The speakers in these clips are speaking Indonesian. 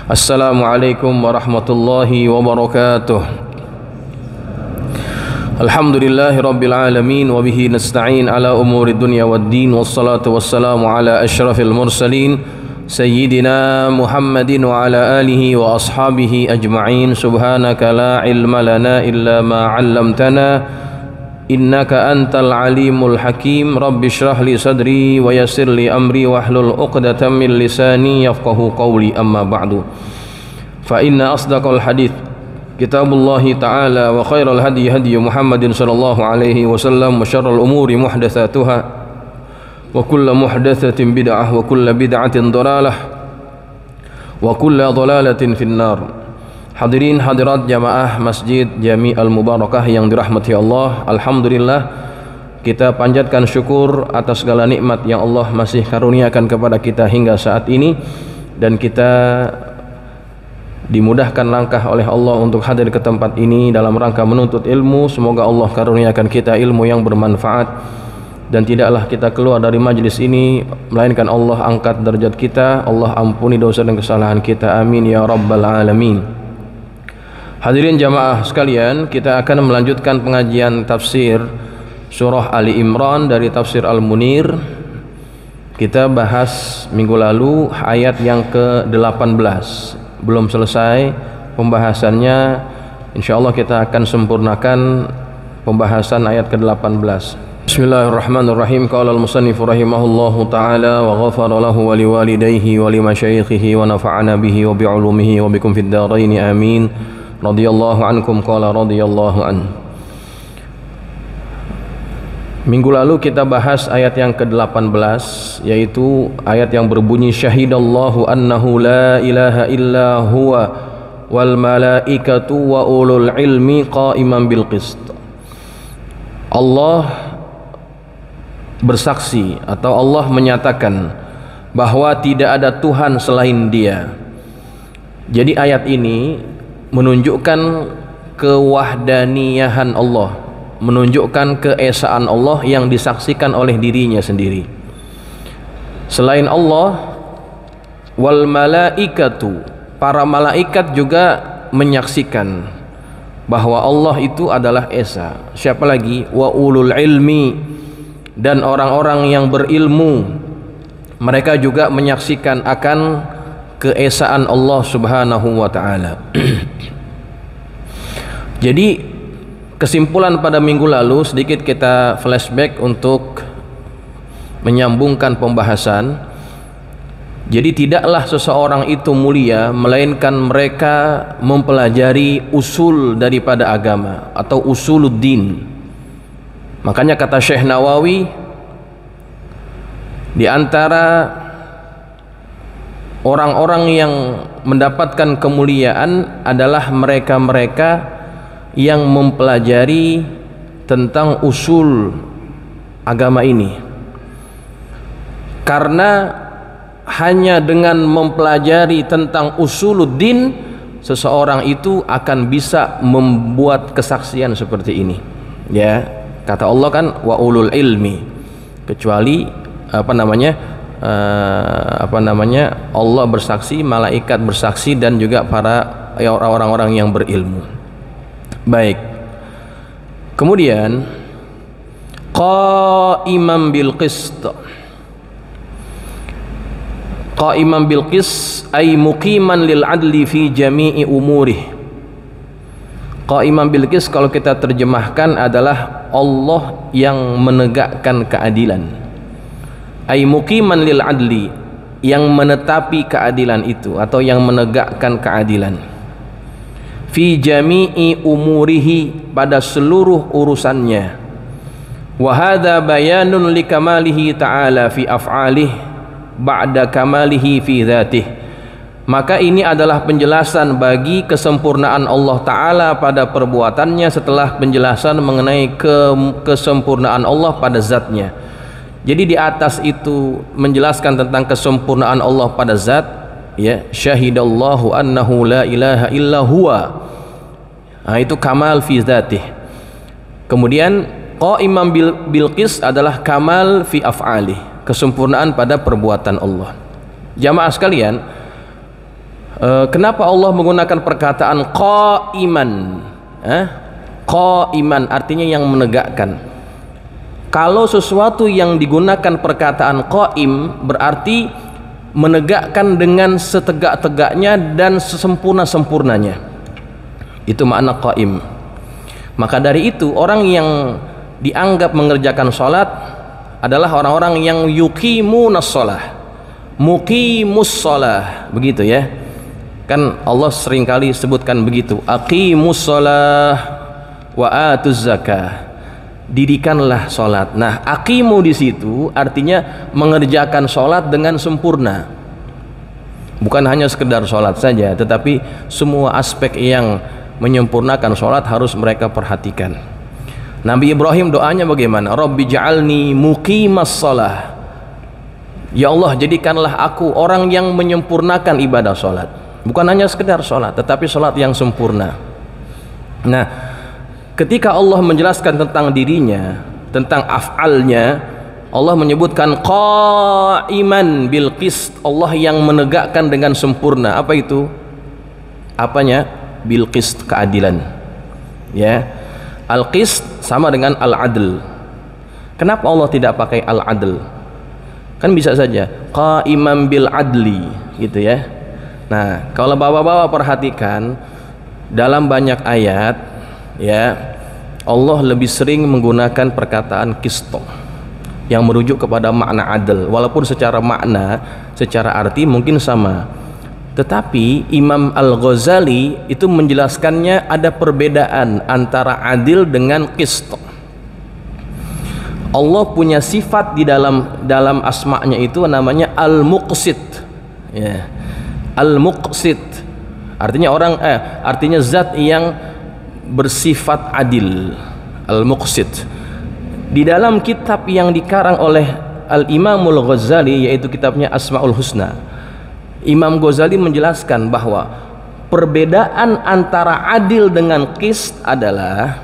Assalamualaikum warahmatullahi wabarakatuh. Alhamdulillahi rabbil alamin wa bihi nasta'in ala umuri dunya waddin, wassalatu wassalamu ala asyrafil mursalin sayyidina Muhammadin wa ala alihi wa ashabihi ajma'in. Subhanaka la ilma lana illa ma 'allamtana innaka antal alimul hakim. Rabbi shrah li sadri wa yassir li amri wahlul 'uqdatam min lisani yafqahu qawli. Amma ba'du, fa inna asdaqal hadits kitabullahi ta'ala wa khairal hadi hadi Muhammadin sallallahu alaihi wasallam wa syarrul umuri muhdatsatuha wa kullu muhdatsatin bid'ah wa kullu bid'atin dhalalah wa kullu dhalalatin finnar. Hadirin hadirat jamaah Masjid Jami Al-Mubarakah yang dirahmati Allah, alhamdulillah kita panjatkan syukur atas segala nikmat yang Allah masih karuniakan kepada kita hingga saat ini, dan kita dimudahkan langkah oleh Allah untuk hadir ke tempat ini dalam rangka menuntut ilmu. Semoga Allah karuniakan kita ilmu yang bermanfaat, dan tidaklah kita keluar dari majlis ini melainkan Allah angkat derajat kita, Allah ampuni dosa dan kesalahan kita, amin ya rabbal alamin. Hadirin jamaah sekalian, kita akan melanjutkan pengajian tafsir surah Ali Imran dari tafsir Al-Munir. Kita bahas minggu lalu ayat yang ke-18, belum selesai pembahasannya. Insyaallah kita akan sempurnakan pembahasan ayat ke-18. Bismillahirrahmanirrahim. Qala al-musannif rahimahullahu ta'ala wa ghafara lahu wa liwalidayhi wa limasyayikhihi wa nafa'ana bihi wa bi'ulumihi wa bikum fid dharain amin. Radhiyallahu ankum qala radhiyallahu an. Minggu lalu kita bahas ayat yang ke-18, yaitu ayat yang berbunyi syahidallahu annahu la ilaha illa huwa wal malaikatu wa ulul ilmi qa'iman bil qist. Allah bersaksi atau Allah menyatakan bahwa tidak ada Tuhan selain Dia. Jadi ayat ini menunjukkan kewahdaniyahan Allah, menunjukkan keesaan Allah yang disaksikan oleh dirinya sendiri. Selain Allah, wal malaikatu, para malaikat juga menyaksikan bahwa Allah itu adalah esa. Siapa lagi? Wa ulul ilmi, dan orang-orang yang berilmu, mereka juga menyaksikan akan keesaan Allah subhanahu wa ta'ala. Jadi kesimpulan pada minggu lalu, sedikit kita flashback untuk menyambungkan pembahasan. Jadi tidaklah seseorang itu mulia melainkan mereka mempelajari usul daripada agama atau usuluddin. Makanya kata Syekh Nawawi, di antara orang-orang yang mendapatkan kemuliaan adalah mereka-mereka yang mempelajari tentang usul agama ini. Karena hanya dengan mempelajari tentang usuluddin, seseorang itu akan bisa membuat kesaksian seperti ini. Ya, kata Allah kan wa ulul ilmi, kecuali Allah bersaksi, malaikat bersaksi, dan juga para orang-orang yang berilmu. Baik. Kemudian qa'iman bil qist. Qa'iman bil qist ay muqiman lil adli fi jami'i umurih. Qa'iman bil qist kalau kita terjemahkan adalah Allah yang menegakkan keadilan. Ay muqiman lil adli, yang menetapi keadilan itu atau yang menegakkan keadilan. Fi jami'i umurihi, pada seluruh urusannya. Wa hadza bayanun likamalihi ta'ala fi af'alih ba'da kamalihi fi dzatih. Maka ini adalah penjelasan bagi kesempurnaan Allah Ta'ala pada perbuatannya setelah penjelasan mengenai kesempurnaan Allah pada zatnya. Jadi di atas itu menjelaskan tentang kesempurnaan Allah pada zat, ya, syahidallahu annahu la ilaha illa huwa. Nah, itu kamal fi dzatih. Kemudian qa'iman bil qist adalah kamal fi af'alih, kesempurnaan pada perbuatan Allah. Jamaah sekalian, Kenapa Allah menggunakan perkataan qaiman? Qaiman artinya yang menegakkan. Kalau sesuatu yang digunakan perkataan qaim berarti menegakkan dengan setegak-tegaknya dan sesempurna-sempurnanya. Itu makna qaim. Maka dari itu orang yang dianggap mengerjakan sholat adalah orang-orang yang yuqimunas sholah, muqimus sholah, begitu ya. Kan Allah seringkali sebutkan begitu, aqimus sholah wa atuz zakah, dirikanlah sholat. Nah, aqimu di situ artinya mengerjakan sholat dengan sempurna, bukan hanya sekedar sholat saja, tetapi semua aspek yang menyempurnakan sholat harus mereka perhatikan. Nabi Ibrahim doanya bagaimana? Rabbi ja'alni muqimas sholah, ya Allah jadikanlah aku orang yang menyempurnakan ibadah sholat, bukan hanya sekedar sholat tetapi sholat yang sempurna. Nah, ketika Allah menjelaskan tentang dirinya, tentang af'alnya, Allah menyebutkan qaiman bil qist, Allah yang menegakkan dengan sempurna. Apa itu? Apanya? Bil qist, keadilan. Ya. Al qist sama dengan al adl. Kenapa Allah tidak pakai al adl? Kan bisa saja qaiman bil adli, gitu ya. Nah, kalau bapak-bapak perhatikan dalam banyak ayat, ya, Allah lebih sering menggunakan perkataan qisto yang merujuk kepada makna adil, walaupun secara makna, secara arti mungkin sama, tetapi Imam Al-Ghazali itu menjelaskannya ada perbedaan antara adil dengan qisto. Allah punya sifat di dalam asma'nya itu namanya al-muqsit, ya. Al-muqsit artinya artinya zat yang bersifat adil. Al-muqsit di dalam kitab yang dikarang oleh Al-Imamul Ghazali, yaitu kitabnya Asmaul Husna, Imam Ghazali menjelaskan bahwa perbedaan antara adil dengan qist adalah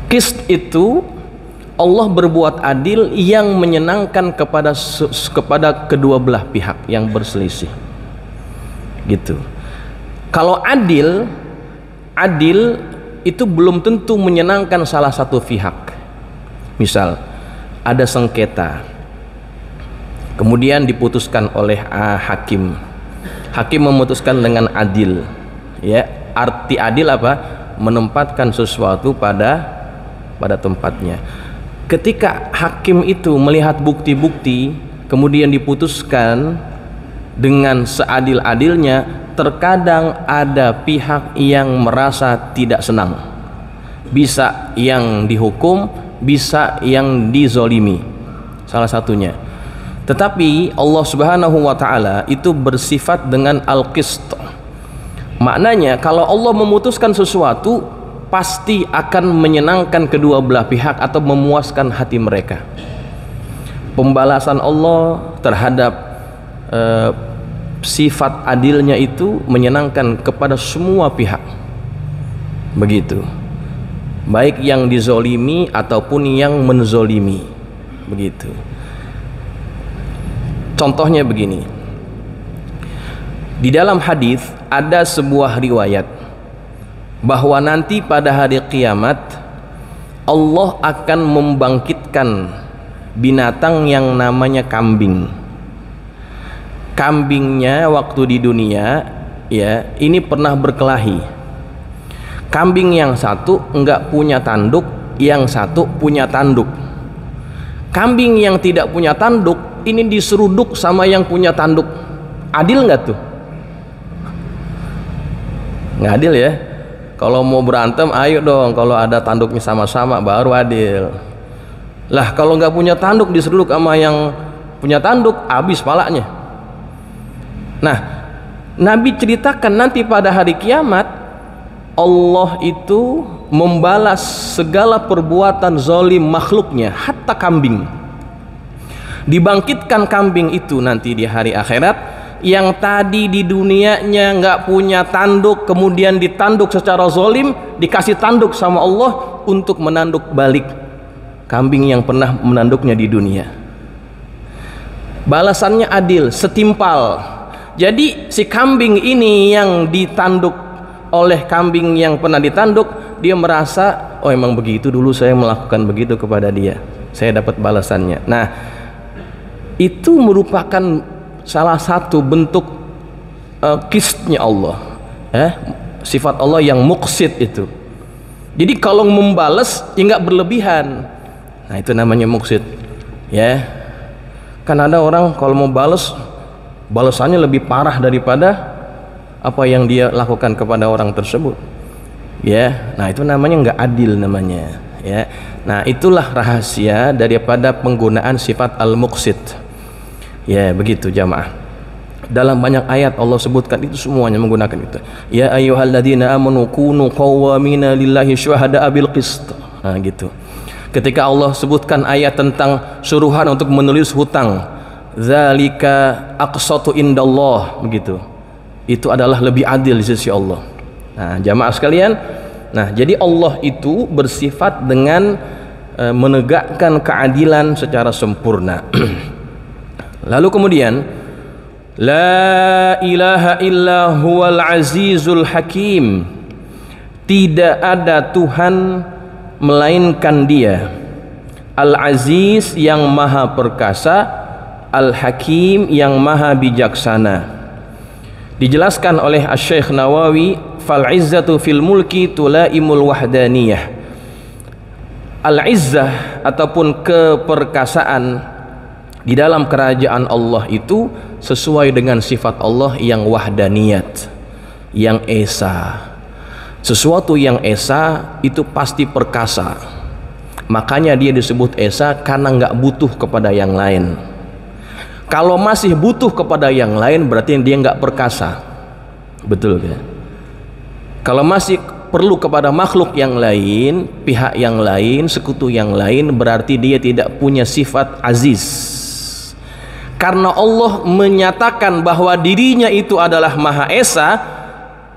qist itu Allah berbuat adil yang menyenangkan kepada kedua belah pihak yang berselisih, gitu. Kalau adil itu belum tentu menyenangkan salah satu pihak. Misal ada sengketa, kemudian diputuskan oleh hakim memutuskan dengan adil, ya. Arti adil apa? Menempatkan sesuatu pada tempatnya. Ketika hakim itu melihat bukti-bukti kemudian diputuskan dengan seadil-adilnya, terkadang ada pihak yang merasa tidak senang, bisa yang dihukum, bisa yang dizolimi, salah satunya. Tetapi Allah Subhanahu wa ta'ala itu bersifat dengan al-qist. Maknanya kalau Allah memutuskan sesuatu pasti akan menyenangkan kedua belah pihak atau memuaskan hati mereka. Pembalasan Allah terhadap sifat adilnya itu menyenangkan kepada semua pihak, begitu, baik yang dizolimi ataupun yang menzolimi, begitu. Contohnya begini, di dalam hadis ada sebuah riwayat bahwa nanti pada hari kiamat Allah akan membangkitkan binatang yang namanya kambing. Kambingnya waktu di dunia, ya, ini pernah berkelahi. Kambing yang satu enggak punya tanduk, yang satu punya tanduk. Kambing yang tidak punya tanduk ini diseruduk sama yang punya tanduk. Adil nggak tuh? Nggak adil ya. Kalau mau berantem, ayo dong, kalau ada tanduknya sama-sama baru adil. Lah kalau nggak punya tanduk diseruduk sama yang punya tanduk, habis palanya. Nah, Nabi ceritakan nanti pada hari kiamat Allah itu membalas segala perbuatan zalim makhluknya, hatta kambing. Dibangkitkan kambing itu nanti di hari akhirat, yang tadi di dunianya nggak punya tanduk, kemudian ditanduk secara zalim, dikasih tanduk sama Allah untuk menanduk balik kambing yang pernah menanduknya di dunia. Balasannya adil, setimpal. Jadi si kambing ini yang ditanduk oleh kambing yang pernah ditanduk, dia merasa, oh emang begitu dulu saya melakukan begitu kepada dia, saya dapat balasannya. Nah, itu merupakan salah satu bentuk qistnya Allah, sifat Allah yang muqsit itu. Jadi kalau membalas ya nggak berlebihan. Nah, itu namanya muqsit. Ya, kan ada orang kalau mau balas, balasannya lebih parah daripada apa yang dia lakukan kepada orang tersebut. Ya, nah itu namanya nggak adil namanya. Ya, nah itulah rahasia daripada penggunaan sifat al-muqsit. Ya, begitu jamaah. Dalam banyak ayat Allah sebutkan itu, semuanya menggunakan itu. Ya ayyuhalladzina amanu kunu qawwamina lillahi syuhada'a bil qist. Nah, gitu. Ketika Allah sebutkan ayat tentang suruhan untuk menulis hutang, zalika aqsatu indallah, begitu. Itu adalah lebih adil di sisi Allah. Nah, jamaah sekalian, nah jadi Allah itu bersifat dengan menegakkan keadilan secara sempurna. Lalu kemudian, la ilaha illa huwal azizul hakim, tidak ada Tuhan melainkan Dia, Al-Aziz yang maha perkasa, Al-Hakim yang maha bijaksana. Dijelaskan oleh Asy-Syaikh Nawawi, fal izzatu fil mulki tulaimul wahdaniyah. Al-izzah ataupun keperkasaan di dalam kerajaan Allah itu sesuai dengan sifat Allah yang wahdaniyat, yang esa. Sesuatu yang esa itu pasti perkasa, makanya dia disebut esa karena nggak butuh kepada yang lain. Kalau masih butuh kepada yang lain berarti dia nggak perkasa, betul ya? Kalau masih perlu kepada makhluk yang lain, pihak yang lain, sekutu yang lain, berarti dia tidak punya sifat aziz. Karena Allah menyatakan bahwa dirinya itu adalah Maha Esa,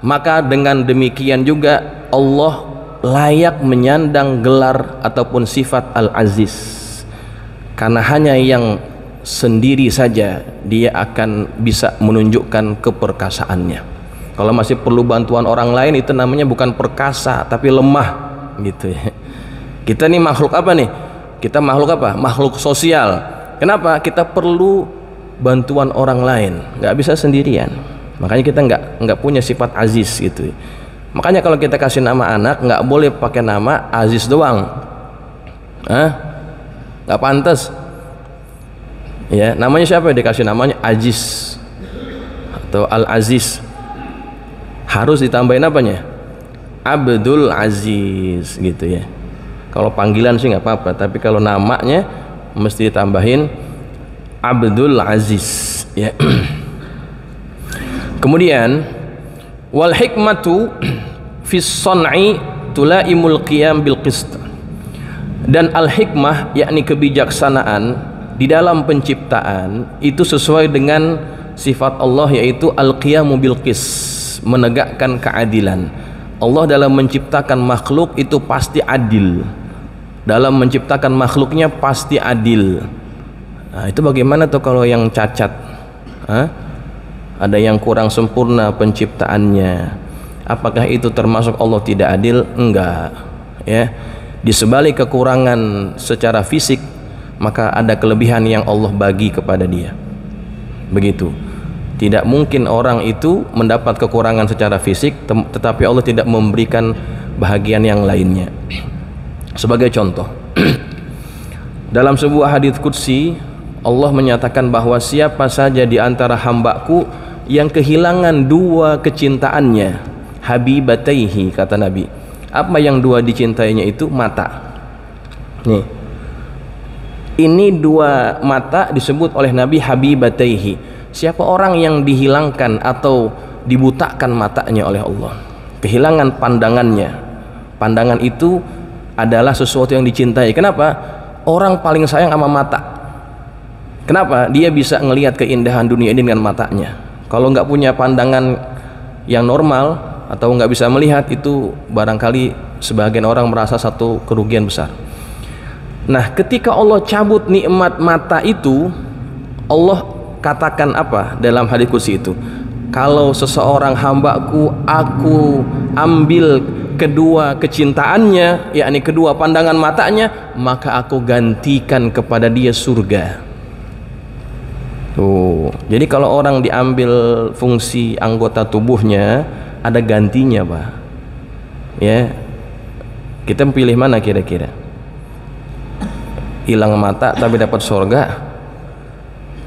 maka dengan demikian juga Allah layak menyandang gelar ataupun sifat Al-Aziz. Karena hanya yang sendiri saja dia akan bisa menunjukkan keperkasaannya. Kalau masih perlu bantuan orang lain, itu namanya bukan perkasa tapi lemah, gitu ya. Kita nih makhluk apa nih? Kita makhluk apa? Makhluk sosial. Kenapa? Kita perlu bantuan orang lain, nggak bisa sendirian. Makanya kita nggak punya sifat aziz gitu. Makanya kalau kita kasih nama anak nggak boleh pakai nama Aziz doang, nggak pantas. Ya, namanya siapa yang dikasih namanya Aziz atau Al-Aziz, harus ditambahin apanya? Abdul Aziz gitu ya. Kalau panggilan sih nggak apa-apa, tapi kalau namanya mesti ditambahin Abdul Aziz ya. Kemudian wal hikmatu fis sun'i tulaimul qiyam bil qist. Dan al hikmah yakni kebijaksanaan di dalam penciptaan itu sesuai dengan sifat Allah, yaitu al-qiyamu bil qis, menegakkan keadilan. Allah dalam menciptakan makhluk itu pasti adil. Dalam menciptakan makhluknya pasti adil. Nah, itu bagaimana tuh kalau yang cacat? Ada yang kurang sempurna penciptaannya. Apakah itu termasuk Allah tidak adil? Enggak. Ya. Di sebalik kekurangan secara fisik, maka ada kelebihan yang Allah bagi kepada dia. Begitu. Tidak mungkin orang itu mendapat kekurangan secara fisik tetapi Allah tidak memberikan bahagian yang lainnya. Sebagai contoh, dalam sebuah hadits qudsi Allah menyatakan bahwa siapa saja di antara hambaku yang kehilangan dua kecintaannya, habibataihi, kata Nabi. Apa yang dua dicintainya itu? Mata. Nih, ini dua mata disebut oleh Nabi habibataihi. Siapa orang yang dihilangkan atau dibutakan matanya oleh Allah, kehilangan pandangannya, pandangan itu adalah sesuatu yang dicintai. Kenapa? Orang paling sayang sama mata. Kenapa? Dia bisa ngelihat keindahan dunia ini dengan matanya. Kalau nggak punya pandangan yang normal atau nggak bisa melihat, itu barangkali sebagian orang merasa satu kerugian besar. Nah, ketika Allah cabut nikmat mata itu, Allah katakan apa dalam hadis qudsi itu? Kalau seseorang hambaku, aku ambil kedua kecintaannya, yakni kedua pandangan matanya, maka aku gantikan kepada dia surga. Tuh. Jadi kalau orang diambil fungsi anggota tubuhnya, ada gantinya, Pak. Ya. Kita pilih mana kira-kira? Hilang mata tapi dapat surga,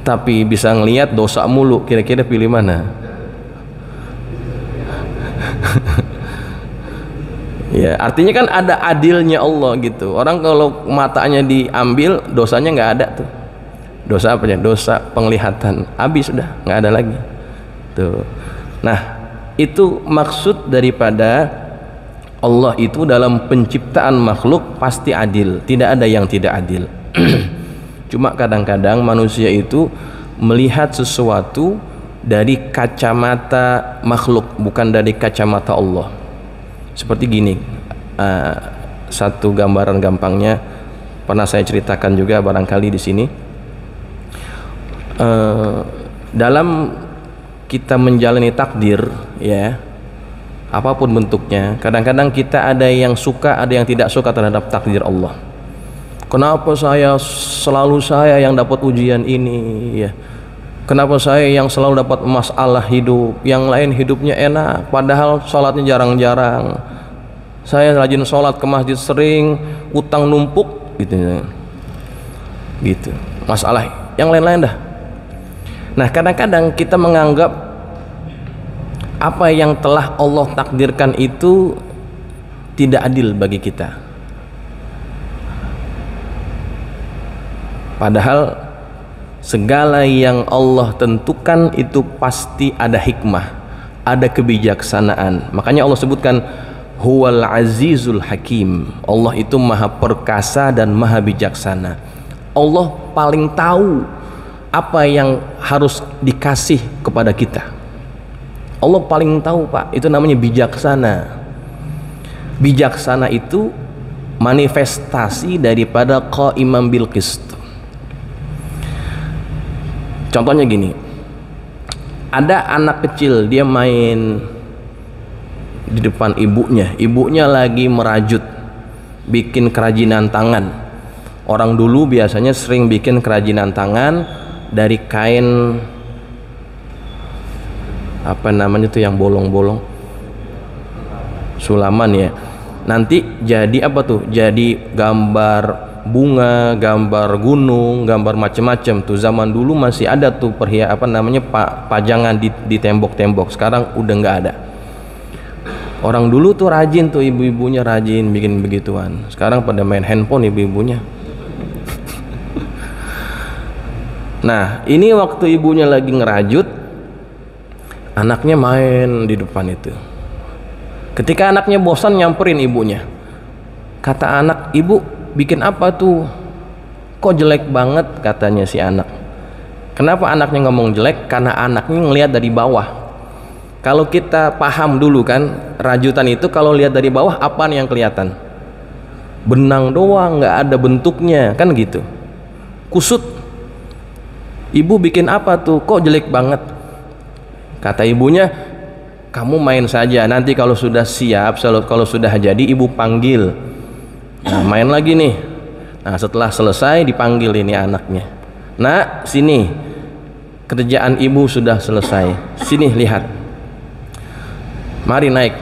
tapi bisa ngelihat dosa mulu, kira-kira pilih mana? Ya, artinya kan ada adilnya Allah gitu. Orang kalau matanya diambil, dosanya nggak ada tuh. Dosa apa ya? Dosa penglihatan. Habis sudah, nggak ada lagi. Tuh. Nah, itu maksud daripada Allah itu dalam penciptaan makhluk pasti adil. Tidak ada yang tidak adil. Cuma kadang-kadang manusia itu melihat sesuatu dari kacamata makhluk, bukan dari kacamata Allah. Seperti gini, satu gambaran gampangnya pernah saya ceritakan juga barangkali di sini. Dalam kita menjalani takdir, ya, apapun bentuknya, kadang-kadang kita ada yang suka, ada yang tidak suka terhadap takdir Allah. Kenapa selalu saya yang dapat ujian ini, ya? Kenapa saya yang selalu dapat masalah hidup, yang lain hidupnya enak, padahal sholatnya jarang-jarang. Saya rajin sholat, ke masjid sering, utang numpuk, gitu. Gitu. Masalah yang lain-lain dah. Nah, kadang-kadang kita menganggap apa yang telah Allah takdirkan itu tidak adil bagi kita. Padahal segala yang Allah tentukan itu pasti ada hikmah, ada kebijaksanaan. Makanya Allah sebutkan Huwal Azizul Hakim. Allah itu maha perkasa dan maha bijaksana. Allah paling tahu apa yang harus dikasih kepada kita. Allah paling tahu, Pak. Itu namanya bijaksana. Bijaksana itu manifestasi daripada Qaimam bil Qist. Contohnya gini, ada anak kecil, dia main di depan ibunya lagi merajut, bikin kerajinan tangan. Orang dulu biasanya sering bikin kerajinan tangan dari kain, apa namanya tuh yang bolong-bolong, sulaman ya. Nanti jadi apa tuh? Jadi gambar bunga, gambar gunung, gambar macam-macam tuh. Zaman dulu masih ada tuh pajangan di tembok-tembok. Sekarang udah nggak ada. Orang dulu tuh rajin tuh, ibu-ibunya rajin bikin begituan. Sekarang pada main handphone ibu-ibunya. Nah, ini waktu ibunya lagi ngerajut, anaknya main di depan itu. Ketika anaknya bosan, nyamperin ibunya. Kata anak, "Ibu, bikin apa tuh? Kok jelek banget?" katanya si anak. Kenapa anaknya ngomong jelek? Karena anaknya ngelihat dari bawah. Kalau kita paham dulu kan, rajutan itu kalau lihat dari bawah apaan yang kelihatan? Benang doang, nggak ada bentuknya, kan gitu. Kusut. "Ibu bikin apa tuh? Kok jelek banget?" Kata ibunya, "Kamu main saja, nanti kalau sudah siap, kalau sudah jadi ibu panggil. Nah, main lagi nih." Nah, setelah selesai dipanggil ini anaknya. "Nak, sini. Kerjaan ibu sudah selesai. Sini lihat. Mari naik."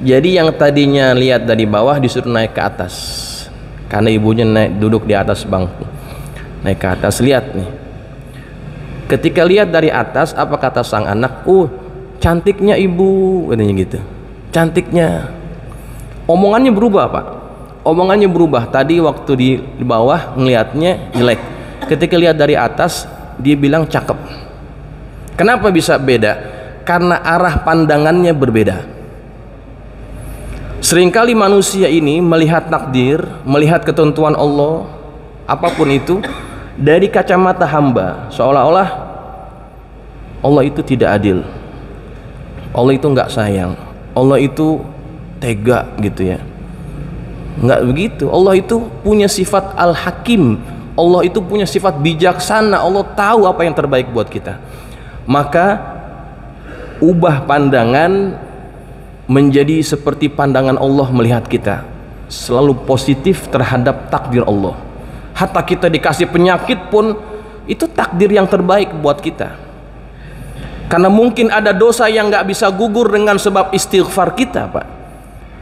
Jadi yang tadinya lihat dari bawah disuruh naik ke atas. Karena ibunya duduk di atas bangku. Naik ke atas, lihat nih. Ketika lihat dari atas, apa kata sang anak? Cantiknya ibu," katanya gitu. Cantiknya. Omongannya berubah, Pak. Omongannya berubah. Tadi waktu di bawah ngelihatnya jelek. Ketika lihat dari atas, dia bilang cakep. Kenapa bisa beda? Karena arah pandangannya berbeda. Seringkali manusia ini melihat takdir, melihat ketentuan Allah, apapun itu, dari kacamata hamba, seolah-olah Allah itu tidak adil, Allah itu nggak sayang, Allah itu tega gitu ya. Nggak begitu. Allah itu punya sifat Al-Hakim. Allah itu punya sifat bijaksana, Allah tahu apa yang terbaik buat kita. Maka ubah pandangan menjadi seperti pandangan Allah melihat kita, selalu positif terhadap takdir Allah. Hatta kita dikasih penyakit pun itu takdir yang terbaik buat kita, karena mungkin ada dosa yang nggak bisa gugur dengan sebab istighfar kita, Pak.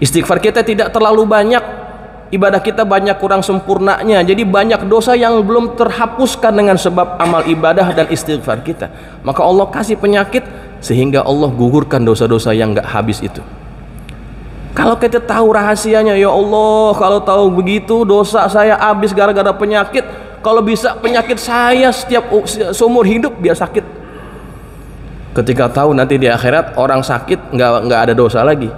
Istighfar kita tidak terlalu banyak, ibadah kita banyak kurang sempurnanya, jadi banyak dosa yang belum terhapuskan dengan sebab amal ibadah dan istighfar kita. Maka Allah kasih penyakit sehingga Allah gugurkan dosa-dosa yang nggak habis itu. Kalau kita tahu rahasianya, ya Allah, kalau tahu begitu dosa saya habis gara-gara penyakit, kalau bisa penyakit saya setiap seumur hidup biar sakit. Ketika tahu nanti di akhirat orang sakit nggak ada dosa lagi,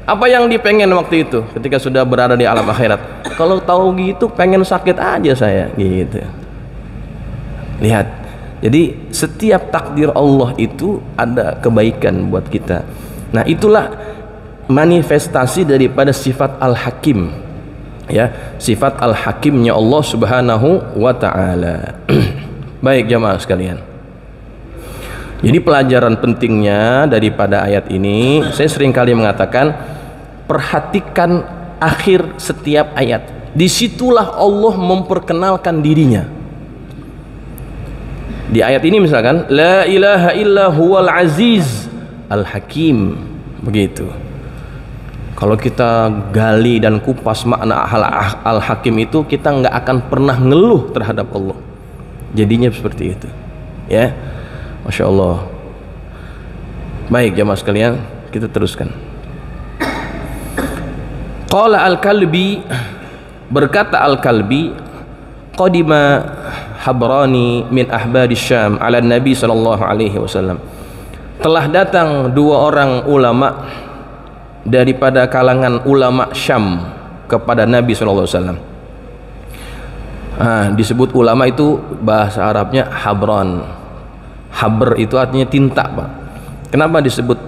apa yang dipengen waktu itu ketika sudah berada di alam akhirat? Kalau tahu gitu pengen sakit aja saya gitu. Lihat, jadi setiap takdir Allah itu ada kebaikan buat kita. Nah, itulah manifestasi daripada sifat Al-Hakim, ya, sifat Al-Hakimnya Allah Subhanahu wa ta'ala. Baik jamaah sekalian, jadi pelajaran pentingnya daripada ayat ini, saya seringkali mengatakan, perhatikan akhir setiap ayat. Disitulah Allah memperkenalkan dirinya. Di ayat ini misalkan, la ilaha illa huwal aziz al-hakim, begitu. Kalau kita gali dan kupas makna al-hakim itu, kita nggak akan pernah ngeluh terhadap Allah. Jadinya seperti itu, ya. Masya Allah. Baik jamaah sekalian, kita teruskan. Qala al-Kalbi, berkata al-Kalbi, qadima habrani min ahbadi Syam ala Nabi sallallahu alaihi wasallam. Telah datang dua orang ulama daripada kalangan ulama Syam kepada Nabi sallallahu alaihi wasallam. Disebut ulama itu bahasa Arabnya habran. Habr itu artinya tinta, Pak. Kenapa disebut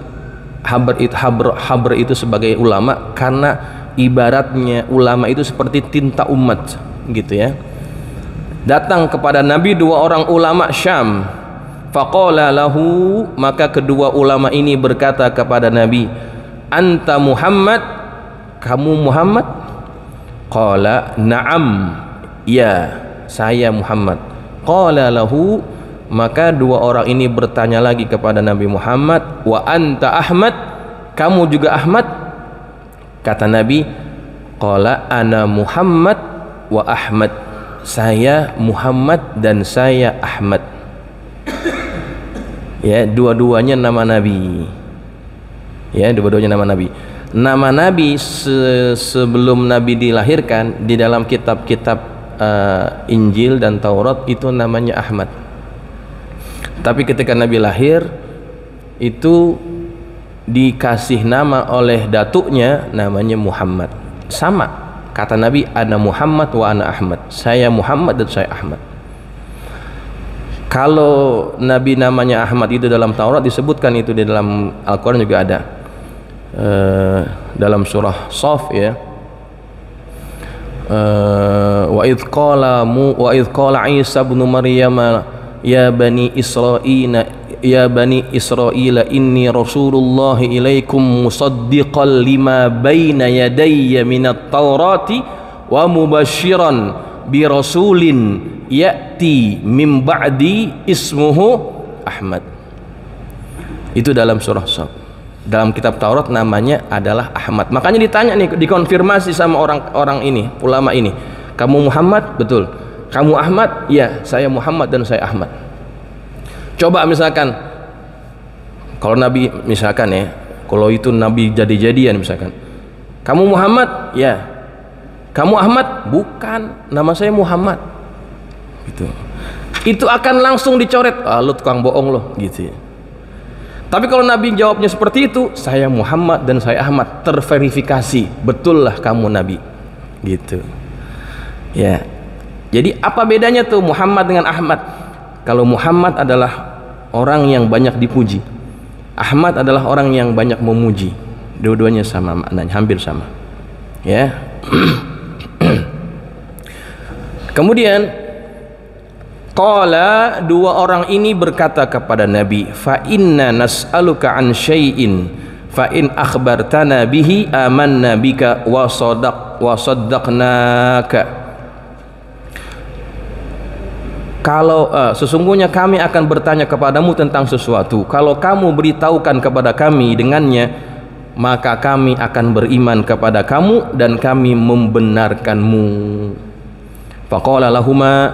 habr itu sebagai ulama? Karena ibaratnya ulama itu seperti tinta umat, gitu ya. Datang kepada Nabi dua orang ulama Syam. Faqala lahu, maka kedua ulama ini berkata kepada Nabi, anta Muhammad, kamu Muhammad? Qala na'am, ya, saya Muhammad. Qala lahu, maka dua orang ini bertanya lagi kepada Nabi Muhammad, wa anta Ahmad, kamu juga Ahmad? Kata Nabi, qala ana Muhammad wa Ahmad, saya Muhammad dan saya Ahmad. Ya, dua-duanya nama Nabi. Ya, dua-duanya nama Nabi. Nama Nabi sebelum Nabi dilahirkan di dalam kitab-kitab Injil dan Taurat itu namanya Ahmad. Tapi ketika Nabi lahir itu dikasih nama oleh datuknya, namanya Muhammad. Sama, kata Nabi, ana Muhammad wa ana Ahmad, saya Muhammad dan saya Ahmad. Kalau Nabi namanya Ahmad itu dalam Taurat disebutkan, itu di dalam Al-Quran juga ada, dalam surah Shaf, ya. Wa idh qala Isa ibn Maryam ya bani Israila inni rasulullah ilaikum musaddiqan lima baina yadayya minat taurati wa mubashiran bi rasulin ya'ti min ba'di ismuhu Ahmad. Itu dalam surah Shaf. Dalam kitab Taurat namanya adalah Ahmad. Makanya ditanya nih, dikonfirmasi sama orang ini, ulama ini, kamu Muhammad? Betul. Kamu Ahmad? Ya, saya Muhammad dan saya Ahmad. Coba misalkan kalau Nabi, misalkan ya, kalau itu Nabi jadi-jadian misalkan, kamu Muhammad? Ya. Kamu Ahmad? Bukan, nama saya Muhammad. Gitu. Itu akan langsung dicoret, lu tukang bohong loh, gitu ya. Tapi kalau Nabi jawabnya seperti itu, saya Muhammad dan saya Ahmad, terverifikasi, betul lah kamu Nabi, gitu. Ya. Jadi apa bedanya tuh Muhammad dengan Ahmad? Kalau Muhammad adalah orang yang banyak dipuji, Ahmad adalah orang yang banyak memuji. Dua-duanya sama maknanya, hampir sama. Ya. Kemudian qala, dua orang ini berkata kepada Nabi, fa inna nas'aluka an syai'in fa in akhbartana bihi amanna bika wa saddaqnaka. Kalau sesungguhnya kami akan bertanya kepadamu tentang sesuatu, kalau kamu beritahukan kepada kami dengannya, maka kami akan beriman kepada kamu dan kami membenarkanmu. Faqala lahuma,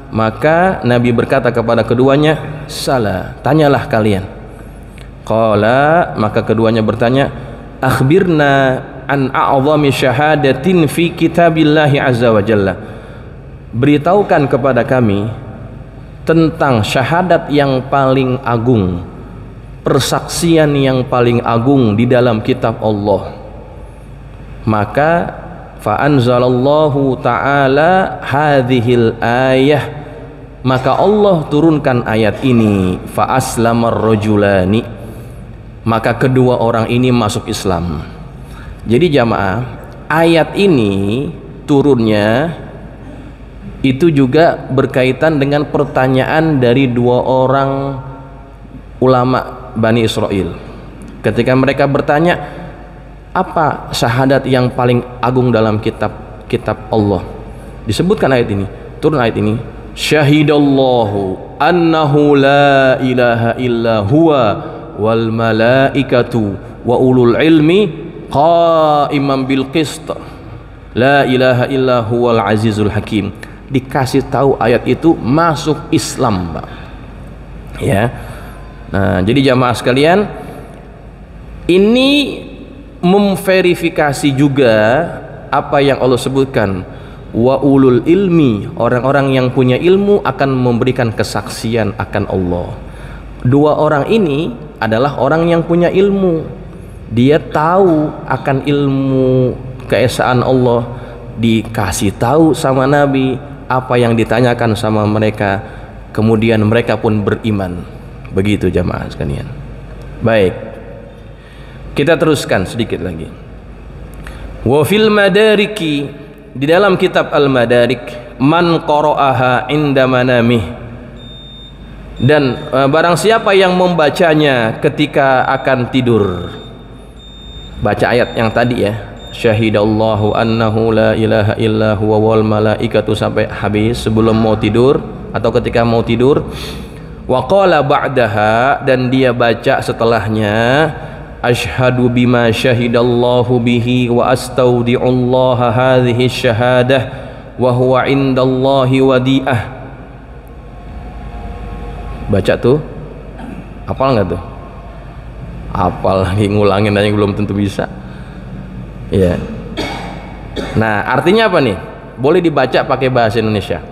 maka Nabi berkata kepada keduanya, salah, tanyalah kalian. Qala, maka keduanya bertanya, akhbirna an a'zami syahadatin fi kitabillahi azza wa jalla. Beritahukan kepada kami tentang syahadat yang paling agung, persaksian yang paling agung di dalam kitab Allah. Maka fa anzalallahu ta'ala hadhil ayah, maka Allah turunkan ayat ini, fa aslamar rajulani, maka kedua orang ini masuk Islam. Jadi jamaah, ayat ini turunnya itu juga berkaitan dengan pertanyaan dari dua orang ulama Bani Israel. Ketika mereka bertanya, apa syahadat yang paling agung dalam kitab Allah? Disebutkan ayat ini, turun ayat ini, syahidallahu annahu la ilaha illa huwa wal malaikatu wa ulul ilmi qaiman bil qist la ilaha illa huwal azizul hakim. Dikasih tahu ayat itu, masuk Islam, Pak. Ya. Nah, jadi jamaah sekalian, ini memverifikasi juga apa yang Allah sebutkan, wa ulul ilmi, orang-orang yang punya ilmu akan memberikan kesaksian akan Allah. Dua orang ini adalah orang yang punya ilmu, dia tahu akan ilmu keesaan Allah, dikasih tahu sama Nabi apa yang ditanyakan sama mereka, kemudian mereka pun beriman. Begitu jamaah sekalian. Baik, kita teruskan sedikit lagi. Wa fil madariki, di dalam kitab al-madarik, man qara'aha inda manamih, dan barang siapa yang membacanya ketika akan tidur. Baca ayat yang tadi ya, syahidallahu annahu la ilaha illa huwa wal malaikatu, sampai habis sebelum mau tidur atau ketika mau tidur. Wa qala ba'daha, dan dia baca setelahnya, asyhadu bima syahidallahu bihi wa astaudi'ullaha hadhihi syahadah wa huwa indallahi wadi'ah. Baca tuh, hafal nggak tuh? Hafal lagi, ngulangin aja belum tentu bisa. Ya. Nah, artinya apa nih? Boleh dibaca pakai bahasa Indonesia.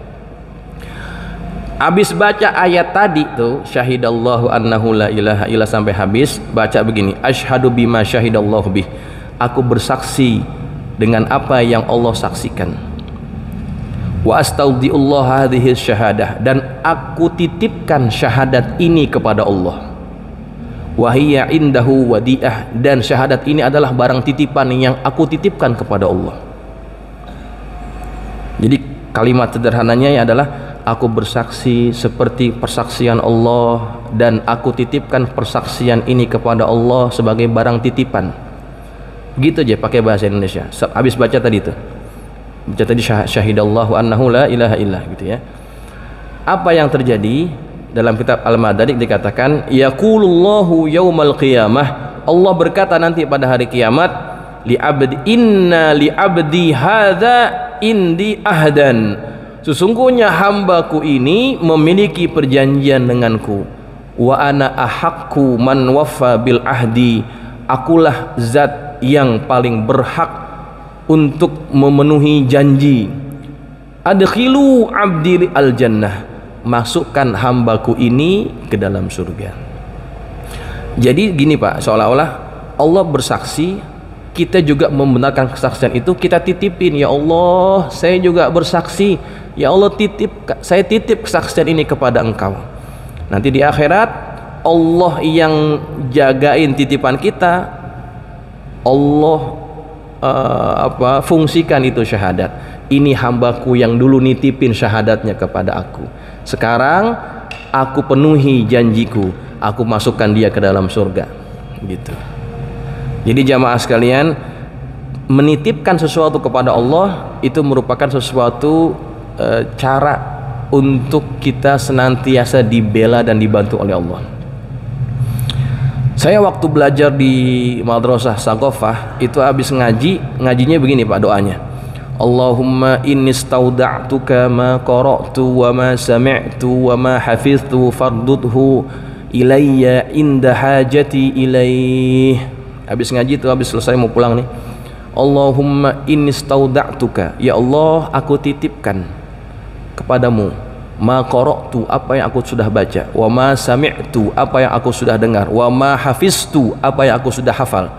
Habis baca ayat tadi tuh, syahidallahu annahu la ilaha illa, sampai habis baca begini, asyhadu bima syahidallahu bih, aku bersaksi dengan apa yang Allah saksikan. Wa astaudiullah hadhihi syahadah, dan aku titipkan syahadat ini kepada Allah. Wa hiya indahu wadi'ah, dan syahadat ini adalah barang titipan yang aku titipkan kepada Allah. Jadi kalimat sederhananya adalah, aku bersaksi seperti persaksian Allah, dan aku titipkan persaksian ini kepada Allah sebagai barang titipan. Gitu aja pakai bahasa Indonesia. Habis baca tadi itu, baca tadi syahidallahu annahu la ilaha illah, gitu ya. Apa yang terjadi dalam kitab Al-Madarik dikatakan, yaqulullahu yaumal qiyamah, Allah berkata nanti pada hari kiamat, li abdi inna li abdi hadza indi ahdan, sesungguhnya hambaku ini memiliki perjanjian denganku. Wa ana ahaqqu man waffa bil ahdi, akulah zat yang paling berhak untuk memenuhi janji. Adkhilu abdi al jannah, masukkan hambaku ini ke dalam surga. Jadi gini Pak, seolah-olah Allah bersaksi, kita juga membenarkan kesaksian itu, kita titipin, ya Allah saya juga bersaksi, ya Allah saya titip kesaksian ini kepada engkau. Nanti di akhirat Allah yang jagain titipan kita, Allah fungsikan itu syahadat. ini hambaku yang dulu nitipin syahadatnya kepada aku. Sekarang aku penuhi janjiku, aku masukkan dia ke dalam surga. Gitu. Jadi jamaah sekalian, menitipkan sesuatu kepada Allah itu merupakan sesuatu cara untuk kita senantiasa dibela dan dibantu oleh Allah. Saya waktu belajar di Madrasah Saqafah itu habis ngajinya begini Pak doanya. Allahumma inni stauda'tuka ma qara'tu wa ma sami'tu wa ma hafiztu fardudhu ilayya inda hajati ilaih. Habis ngaji itu, habis selesai mau pulang nih. Allahumma inni stauda'tuka, ya Allah aku titipkan kepadamu ma qara'tu, apa yang aku sudah baca, wa ma sami'tu, apa yang aku sudah dengar, wa ma hafiztu, apa yang aku sudah hafal,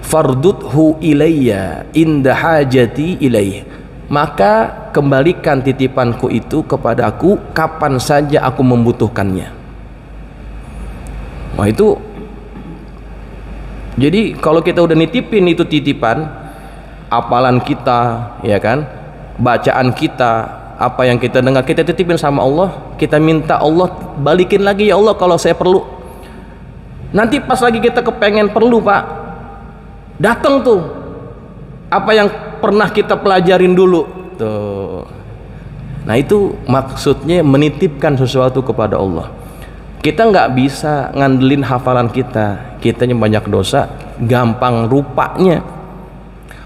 fardudhu ilayya inda hajati ilaih, maka kembalikan titipanku itu kepada aku kapan saja aku membutuhkannya. Wah itu, jadi kalau kita udah nitipin itu titipan, apalan kita, ya kan, bacaan kita, apa yang kita dengar kita titipin sama Allah, kita minta Allah balikin lagi, ya Allah kalau saya perlu. Nanti pas lagi kita kepengen perlu Pak, datang tuh apa yang pernah kita pelajarin dulu tuh. Nah itu maksudnya menitipkan sesuatu kepada Allah. Kita nggak bisa ngandelin hafalan kitanya banyak dosa, gampang rupanya.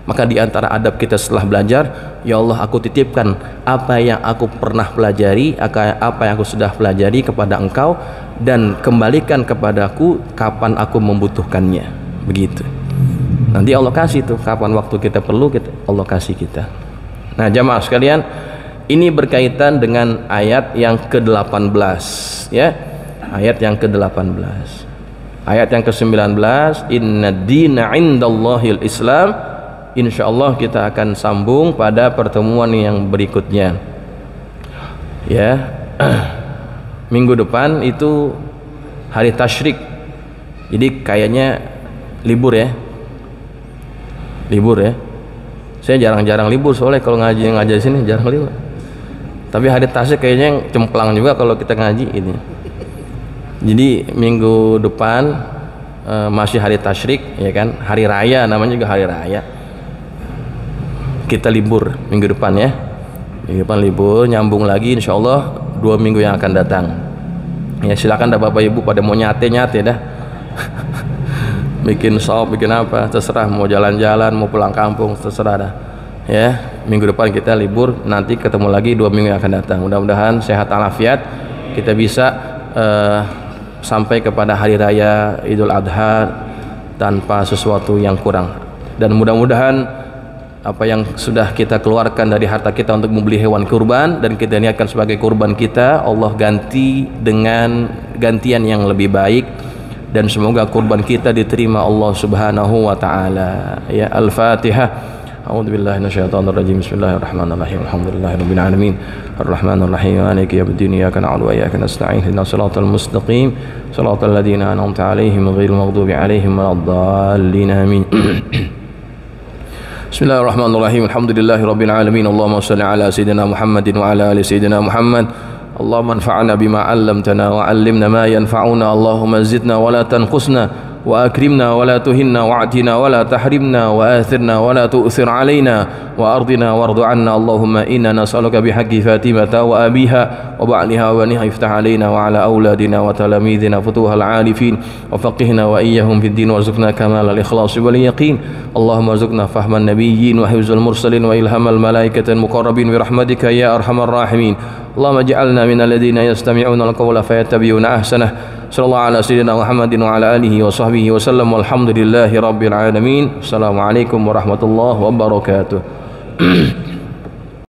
Maka di antara adab kita setelah belajar, ya Allah aku titipkan apa yang aku pernah pelajari, apa yang aku sudah pelajari kepada Engkau, dan kembalikan kepadaku kapan aku membutuhkannya. Begitu. Nanti Allah kasih tuh kapan waktu kita perlu, Allah kasih kita. Nah jamaah sekalian, ini berkaitan dengan ayat yang ke-18 ya. Ayat yang ke-18. Ayat yang ke-19, inna dina indallahil Islam. Insyaallah kita akan sambung pada pertemuan yang berikutnya ya. Minggu depan itu hari tasyrik, jadi kayaknya libur ya. Saya jarang-jarang libur soalnya kalau ngaji di sini jarang libur. Tapi hari tasyrik kayaknya yang cemplang juga kalau kita ngaji ini. Jadi minggu depan masih hari tasyrik ya kan, hari raya, namanya juga hari raya. Kita libur minggu depan ya. Minggu depan libur, nyambung lagi insyaallah 2 minggu yang akan datang. Ya silakan dah Bapak Ibu pada mau nyate dah. Bikin sop, bikin apa, terserah, mau jalan-jalan, mau pulang kampung, terserah dah. Ya, minggu depan kita libur, nanti ketemu lagi 2 minggu yang akan datang. Mudah-mudahan sehat walafiat, kita bisa sampai kepada hari raya Idul Adha tanpa sesuatu yang kurang. Dan mudah-mudahan apa yang sudah kita keluarkan dari harta kita untuk membeli hewan kurban dan kita niatkan sebagai kurban kita, Allah ganti dengan gantian yang lebih baik, dan semoga kurban kita diterima Allah Subhanahu wa taala. Ya, Al-Fatihah. A'udzubillahi minasyaitonirrajim. Bismillahirrahmanirrahim. Alhamdulillahirabbil alamin. Arrahmanir rahim. Maliki yaumiddin. Iyyaka na'budu wa iyyaka nasta'in. Ihdinas siratal mustaqim. Shiratal ladzina an'amta 'alaihim ghairil maghdubi 'alaihim waladdallin. Amin. Bismillahirrahmanirrahim. Alhamdulillahirabbil alamin. Allahumma shalli ala sayidina Muhammadin wa ala ali sayidina Muhammad. Allahumma anfa'na bima 'allamtana wa 'allimna ma yanfa'una. Allahumma zidna wa la tanqusna wa akrimna wa la tuhinna wa atina wa la tahrimna wa athirna wa la tu'thir alaina wa ardina wardu 'anna. Allahumma inna nas'aluka bihaqqi Fatimata wa abiha wa ba'liha wa niha iftah alaina wa ala auladina wa talamidina futuhal 'arifin wa faqihna wa iyyahum fid din warzuqna kamal al-ikhlas wal yaqin. Allahumma warzuqna fahman nabiyyin wa hifzal mursalin wa ilhamal malaikatil muqarrabin bi rahmatika ya arhamar rahimin. Allahumma ij'alna minal ladzina yastami'una al-qawla fayattabi'una ahsanah. Sallallahu ala sayyidina Muhammadin wa ala alihi wa sahbihi wa sallam. Walhamdulillahi rabbil alamin. Assalamualaikum warahmatullahi wabarakatuh.